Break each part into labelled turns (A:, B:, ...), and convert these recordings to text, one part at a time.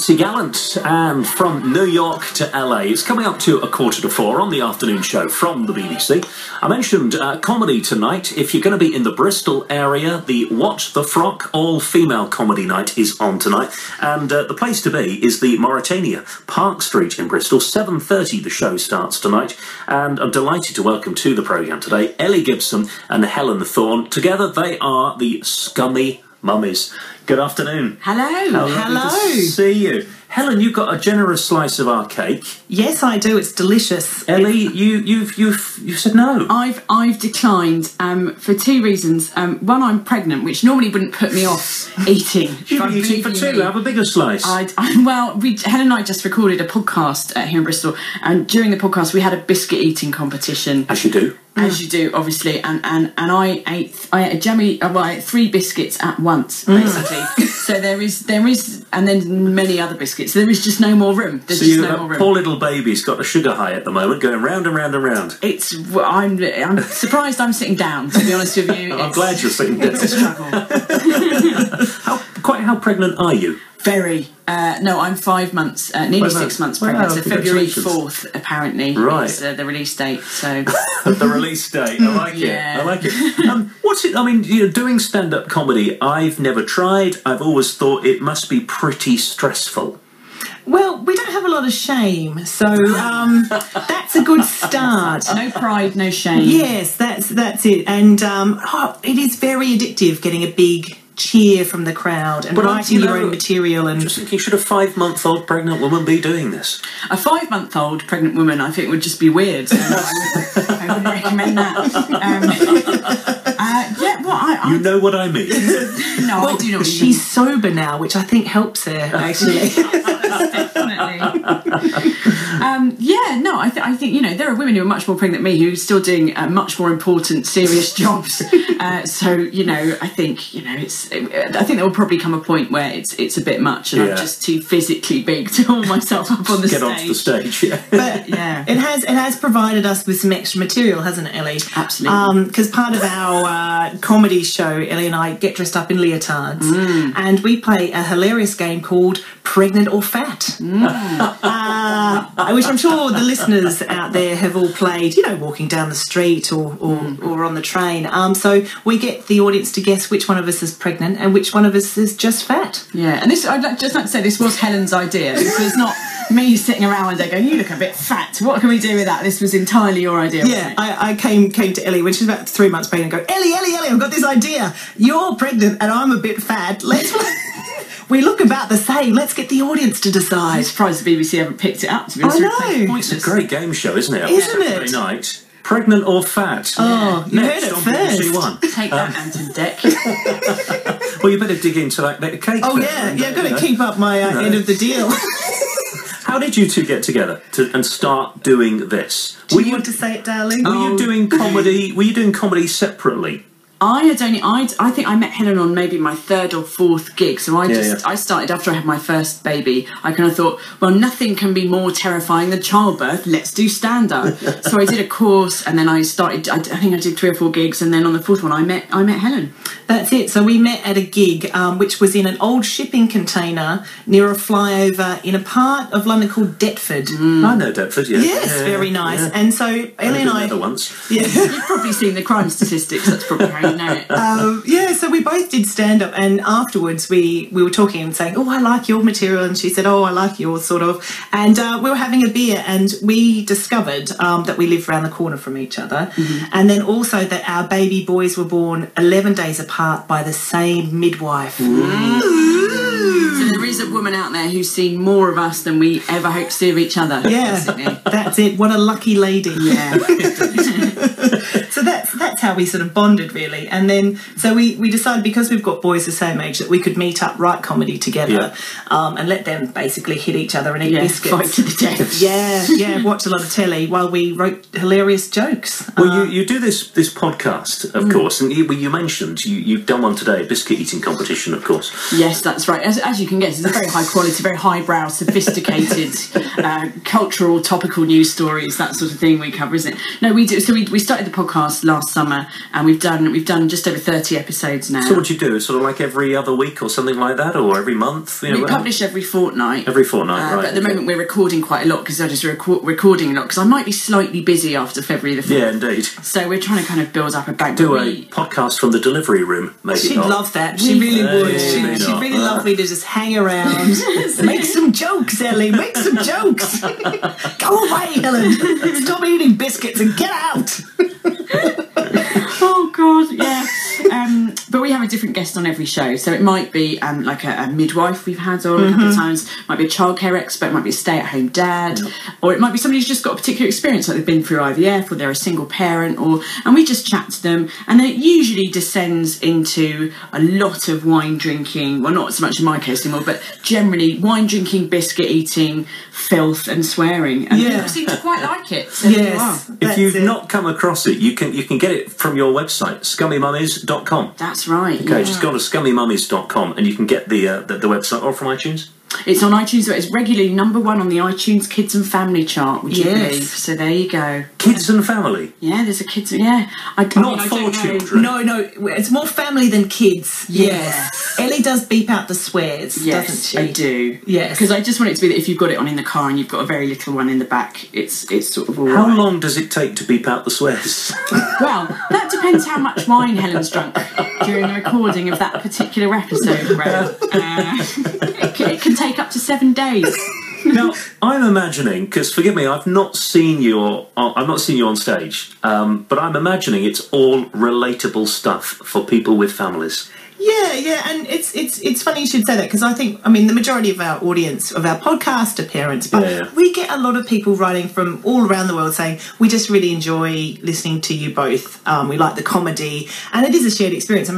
A: Patsy Gallant, and from New York to LA. It's coming up to 3:45 on the afternoon show from the BBC. I mentioned comedy tonight. If you're going to be in the Bristol area, the Watch the Frock all-female comedy night is on tonight. And the place to be is the Mauritania, Park Street in Bristol. 7:30 the show starts tonight. And I'm delighted to welcome to the programme today Ellie Gibson and Helen Thorne. Together they are the Scummy Mummies. Good afternoon.
B: Hello.
A: Hello. Good to see you. Helen, you've got a generous slice of our cake.
B: Yes, I do. It's delicious.
A: Ellie, you've said no.
C: I've declined for two reasons. One, I'm pregnant, which normally wouldn't put me off eating.
A: You've been eating for two. Have a bigger slice.
C: Helen and I just recorded a podcast here in Bristol, and during the podcast we had a biscuit eating competition.
A: As you do.
C: As you do, obviously, and I ate I ate 3 biscuits at once, basically. So there is, and then many other biscuits. There is just no more room. There's just no more room.
A: Poor little baby's got a sugar high at the moment, going round and round and round.
C: I'm surprised I'm sitting down, to be honest with you.
A: I'm glad you're sitting down.
C: It's a struggle.
A: How pregnant are you?
C: Very. No, I'm 5 months, nearly 6 months pregnant.
A: Wow,
C: so February 4th, apparently,
A: right.
C: is the release date. So
A: the release date. I like it. I like it. What's it? I mean, doing stand-up comedy, I've never tried. I've always thought it must be pretty stressful.
B: Well, we don't have a lot of shame, so that's a good start.
C: No pride, no shame.
B: Yes, that's it. And it is very addictive getting a big cheer from the crowd and writing your own material. And
A: just thinking, should a 5-month-old pregnant woman be doing this?
C: A 5-month-old pregnant woman, I think, would just be weird. I wouldn't recommend that.
A: You know what I mean.
C: No, I do not.
B: She's sober now, which I think helps her, actually.
C: Definitely. I think there are women who are much more pregnant than me who are still doing much more important, serious jobs. I think there will probably come a point where it's a bit much, and I'm just too physically big to haul myself up on the stage.
A: Get onto the stage, yeah.
B: But it has provided us with some extra material, hasn't it, Ellie?
C: Absolutely.
B: Because part of our comedy show, Ellie and I get dressed up in leotards, and we play a hilarious game called Pregnant or Fat, which I'm sure the listeners out there have all played, walking down the street or on the train. So we get the audience to guess which one of us is pregnant and which one of us is just fat.
C: Yeah, and I'd just like to say this was Helen's idea. This was not me sitting around one day going, "You look a bit fat. What can we do with that?" This was entirely your idea.
B: Yeah, I came to Ellie when she was about 3 months pregnant and go, Ellie, I've got this idea. You're pregnant and I'm a bit fat. We look about the same. Let's get the audience to decide.
C: I'm surprised the BBC haven't picked it up, to be honest.
B: I know.
A: It's a great game show, isn't it?
B: Isn't it?
A: Saturday night. Pregnant or fat?
B: Oh, you heard it
A: on
B: first.
A: BBC One.
C: Take that, Anton Deck.
A: Well, you better dig into that bit of cake.
B: Oh, yeah, I've got to keep up my end of the deal.
A: How did you two get together and start doing this?
B: Do you want to say it, darling?
A: Were you doing comedy? Were you doing comedy separately?
C: I think I met Helen on maybe my 3rd or 4th gig. So I started after I had my first baby. I kind of thought, well, nothing can be more terrifying than childbirth. Let's do stand-up. So I did a course, and then I started. I think I did 3 or 4 gigs, and then on the 4th one, I met Helen.
B: That's it. So we met at a gig, which was in an old shipping container near a flyover in a part of London called Deptford.
A: I know Deptford. Yeah.
B: Yes, very nice. Yeah. And so Ellie and I.
A: Once.
B: Yeah.
C: You've probably seen the crime statistics. That's probably how you know it.
B: So we both did stand-up, and afterwards we were talking and saying, oh, I like your material, and she said, oh, I like yours, sort of. And we were having a beer, and we discovered that we lived around the corner from each other, and then also that our baby boys were born 11 days apart by the same midwife.
C: So there is a woman out there who's seen more of us than we ever hope to see of each other.
B: Yeah,
C: basically.
B: That's it. What a lucky lady.
C: Yeah.
B: So that's how we sort of bonded, really. And then so we decided, because we've got boys the same age, that we could meet up, write comedy together, and let them basically hit each other and eat biscuits.
C: Fight to the death.
B: Yeah, watch a lot of telly while we wrote hilarious jokes.
A: Well, you do this podcast, of course, and you mentioned you've done one today, a biscuit eating competition, of course.
C: Yes, that's right. As you can guess, it's a very high quality, very highbrow, sophisticated, cultural, topical news stories, that sort of thing we cover, isn't it? No, we do. So we started the podcast last summer, summer, and we've done just over 30 episodes now.
A: So what do you do? Sort of like every other week or something like that, or every month?
C: We publish every fortnight.
A: Every fortnight, right.
C: But at the moment we're recording quite a lot because I just recording a lot because I might be slightly busy after February the 4th.
A: Yeah, indeed.
C: So we're trying to kind of build up a bank.
A: Do a podcast from the delivery room, maybe.
B: She'd love that. She really would. She'd really love me to just hang around. Make some jokes, Ellie. Make some jokes. Go away, Helen. Stop eating biscuits and get out.
C: Oh God, yeah. But we have a different guest on every show, so it might be like a midwife we've had on a couple of times. Might be a childcare expert. Might be a stay-at-home dad, or it might be somebody who's just got a particular experience, like they've been through IVF, or they're a single parent, and we just chat to them. And then it usually descends into a lot of wine drinking. Well, not so much in my case anymore, but generally wine drinking, biscuit eating, filth, and swearing. And people seem to quite like it. So
B: yes.
A: If you've not come across it, you can get it from your website, scummymummies.com.
C: That's right.
A: Okay, just go to scummymummies.com and you can get the website, or from iTunes.
C: It's on iTunes, but it's regularly #1 on the iTunes Kids and Family chart, would you believe? So there you go.
A: Kids and Family?
C: Yeah, there's a kids... Yeah.
A: Not for children?
B: No, it's more family than kids. Yes. Ellie does beep out the swears, doesn't she?
C: I do.
B: Yes.
C: Because I just want it to be that if you've got it on in the car and you've got a very little one in the back, it's sort of all
A: How
C: right.
A: long does it take to beep out the swears?
C: Well, that depends how much wine Helen's drunk during the recording of that particular episode, Ray. It can take up to 7 days.
A: Now, I'm imagining, because forgive me, I've not seen you on stage, but I'm imagining it's all relatable stuff for people with families.
B: Yeah, and it's funny you should say that, because I think, the majority of our audience, of our podcast are parents, but we get a lot of people writing from all around the world saying, we just really enjoy listening to you both, we like the comedy, and it is a shared experience.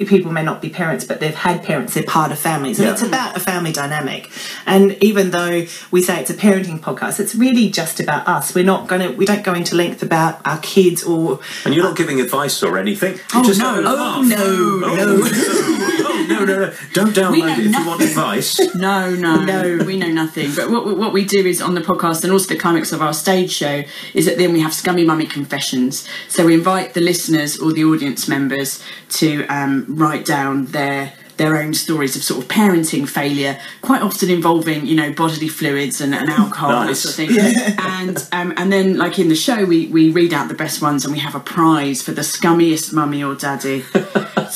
B: People may not be parents, but they've had parents, they're part of families, and it's about a family dynamic. And even though we say it's a parenting podcast, it's really just about us. We don't go into length about our kids or...
A: And you're not giving advice or anything.
B: No.
A: Don't download it if you want advice.
C: No, we know nothing. But what we do is on the podcast, and also the climax of our stage show, is that then we have Scummy Mummy confessions. So we invite the listeners or the audience members to write down their own stories of sort of parenting failure, quite often involving, bodily fluids and alcohol, that sort of thing. Yeah. And then, like in the show, we read out the best ones, and we have a prize for the scummiest mummy or daddy.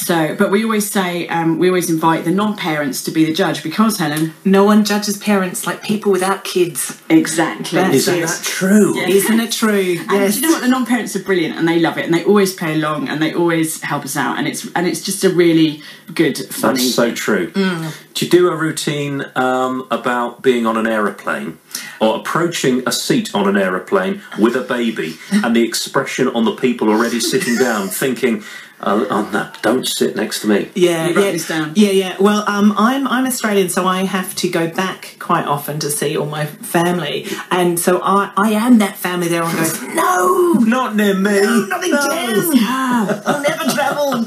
C: But we always say, we always invite the non-parents to be the judge, because, Helen,
B: no one judges parents like people without kids.
C: Exactly.
A: Isn't that true?
C: Yeah.
B: Isn't it true?
C: And do you know what? The non-parents are brilliant, and they love it, and they always play along, and they always help us out, and it's just a really good, funny...
A: That's so true. Do you do a routine about being on an aeroplane or approaching a seat on an aeroplane with a baby and the expression on the people already sitting down thinking, don't sit next to me?
B: Yeah.
C: This down.
B: Yeah. Well, I'm Australian, so I have to go back quite often to see all my family, and so I am that family there. And goes, no,
A: not near me.
B: No, not again. I'll never travel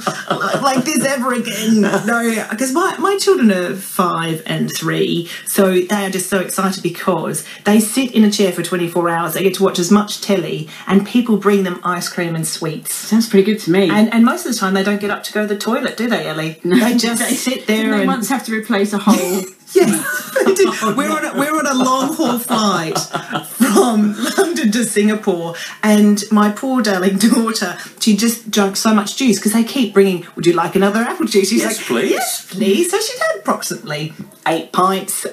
B: like this ever again. No, because my children are 5 and 3, so they are just so excited because they sit in a chair for 24 hours. They get to watch as much telly, and people bring them ice cream and sweets.
C: Sounds pretty good to me.
B: And most of the time they don't get up to go to the toilet, do they, Ellie? No, they just sit there.
C: They once have to replace a whole...
B: Yes, we're on a long haul flight from London to Singapore, and my poor darling daughter, she just drank so much juice because they keep bringing, would you like another apple juice? She's
A: yes,
B: like,
A: please.
B: Yes, please. So she's had approximately 8 pints.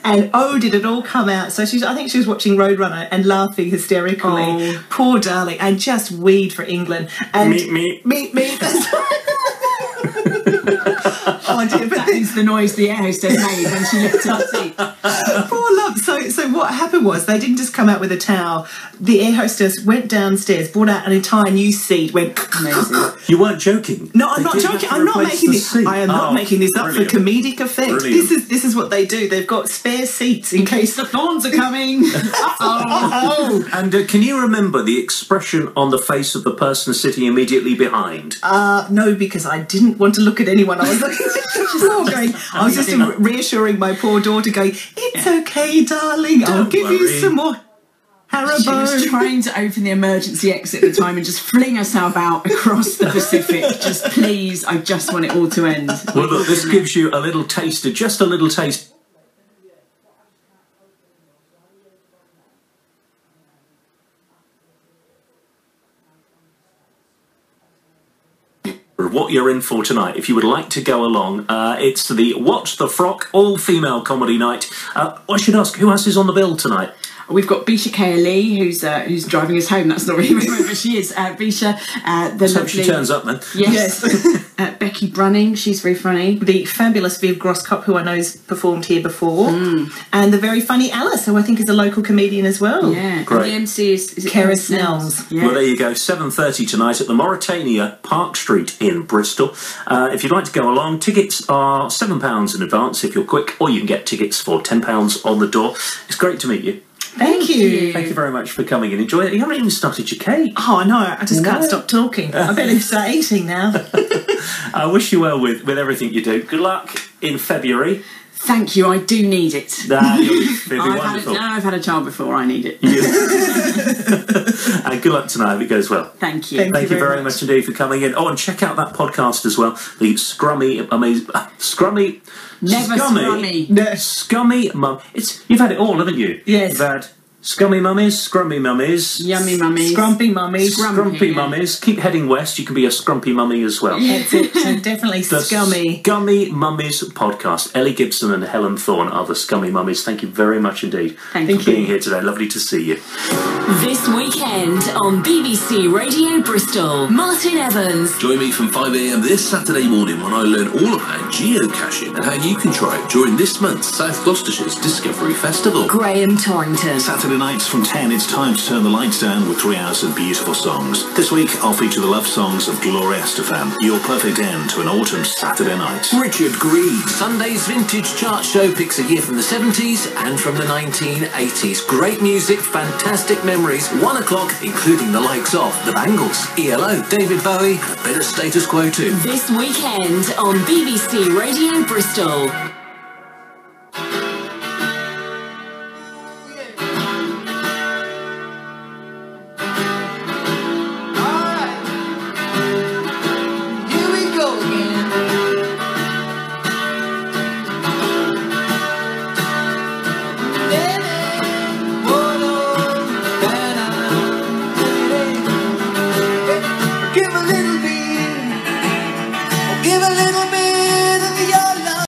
B: And did it all come out? So I think she was watching Roadrunner and laughing hysterically.
C: Oh.
B: Poor darling, and just weed for England. And meet. Oh dear, but
C: that is the noise the air hostess made when she lifted her seat.
B: Poor love. So what happened was they didn't just come out with a towel. The air hostess went downstairs, brought out an entire new seat, went...
C: Amazing.
A: You weren't joking?
B: No, I'm not joking. I'm not making this. I am not making this up for comedic effect.
A: Brilliant.
B: This is what they do. They've got spare seats in case the thorns are coming.
A: And can you remember the expression on the face of the person sitting immediately behind?
B: No, because I didn't want to look at anyone. I was looking I was just reassuring my poor daughter, going, "It's okay, darling. I'll give you some more Haribo.
C: She was trying to open the emergency exit at the time and just fling herself out across the Pacific. Just please, I just want it all to end.
A: Well, look, this gives you a little taster, just a little taste. What you're in for tonight. If you would like to go along, it's the Watch the Frock all-female comedy night. I should ask, who else is on the bill tonight?
C: We've got Bisha Lee, who's driving us home. That's not really where, but she is. Bisha, the
A: Let's hope she turns up then.
C: Yes. Becky Brunning, she's very funny.
B: The fabulous Viv Grosskop, who I know has performed here before. And the very funny Alice, who I think is a local comedian as well.
C: Yeah,
A: great.
C: And the MC is
B: Kara Snells.
C: Yeah.
A: Well, there you go, 7:30 tonight at the Mauritania, Park Street in Bristol. If you'd like to go along, tickets are £7 in advance if you're quick, or you can get tickets for £10 on the door. It's great to meet you.
B: Thank you.
A: Thank you very much for coming in. Enjoy it. You haven't even started your cake.
B: Oh, I know. I just can't stop talking. I better start eating now.
A: I wish you well with everything you do. Good luck in February.
C: Thank you, I do need it.
A: It'll be wonderful.
C: I've had a child before, I need it.
A: And good luck tonight. Hope it goes well.
C: Thank you.
A: Thank you very much indeed for coming in. Oh, and check out that podcast as well. The Scummy Mum. You've had it all, haven't you?
B: Yes.
A: You've had Scummy Mummies, Scrummy Mummies,
C: Yummy Mummies,
B: Scrumpy Mummies,
A: Scrumpy Mummies. Keep heading west. You can be a Scrumpy Mummy as well.
B: That's it. So definitely
A: The
B: Scummy.
A: Scummy Mummies podcast. Ellie Gibson and Helen Thorne are the Scummy Mummies. Thank you very much indeed
C: Thank
A: for
C: you.
A: being here today. Lovely to see you.
D: This weekend on BBC Radio Bristol, Martin Evans.
E: Join me from 5 a.m. this Saturday morning when I learn all about geocaching and how you can try it during this month's South Gloucestershire's Discovery Festival.
D: Graham Torrington.
F: Saturday nights from 10, it's time to turn the lights down with 3 hours of beautiful songs. This week, I'll feature the love songs of Gloria Estefan, your perfect end to an autumn Saturday night.
E: Richard Green. Sunday's vintage chart show picks a year from the 70s and from the 1980s. Great music, fantastic memories. 1 o'clock, including the likes of The Bangles, ELO, David Bowie, and a bit of Status Quo too.
D: This weekend on BBC Radio Bristol.